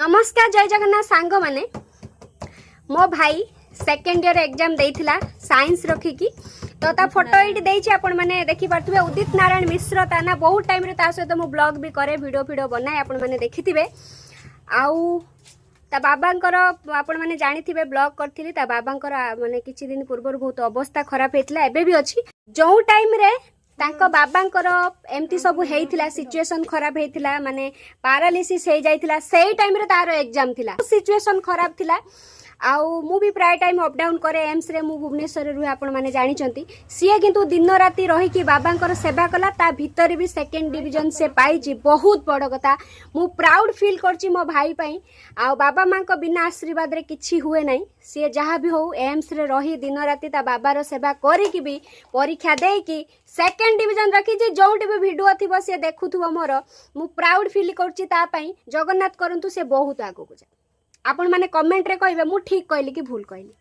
नमस्कार जय जगन्नाथ सांग माने मो भाई सेकेंड ईयर एग्जाम देइथिला साइंस रखिकी तो ता फोटो एटी देइछि आपण माने देखि पारथुबे उदित नारायण मिश्र ता ना बहुत टाइम रे ता सहित मो ब्लॉग भी करे वीडियो बनाए आपण माने देखिथिबे आउ ता बाबांकर आपण माने जानिथिबे ब्लॉग करथिली ता बाबांकर माने किछि दिन पूर्व बहुत अवस्था खराब हेतला एबे भी अछि जो टाइम रे तांको बाबांकर एमती सब हेइथिला सिचुएशन खराब हेइथिला माने पैरालिसिस हे जाइथिला सेही टाइम रे तारो एग्जाम थिला सिचुएशन खराब थिला आउ मु भी प्राय टाइम अप डाउन करे एम्स रे मु भुवनेश्वर रुहे आपण माने जानि चंती सिए किंतु दिन राती रही कि बाबांकर सेवा कला ता भीतर भी सेकंड डिवीजन से पाइछि बहुत बड़ कथा मु प्राउड फील करछि मो भाई पई आ बाबा मां को बिना आशीर्वाद रे किछि हुए नै सिए जहा भी हो एम्स रे रही दिन राती ता बाबार सेवा करी कि भी परीक्षा दे कि सेकंड डिवीजन रखी जे जोंटी भी वीडियो थिबो से देखुथुबो मोर मु प्राउड फील करछि ता पई जगन्नाथ करंतु से बहुत आगो को जा आपण माने कमेंट रे कहबे मु ठीक कहली कि भूल कहली।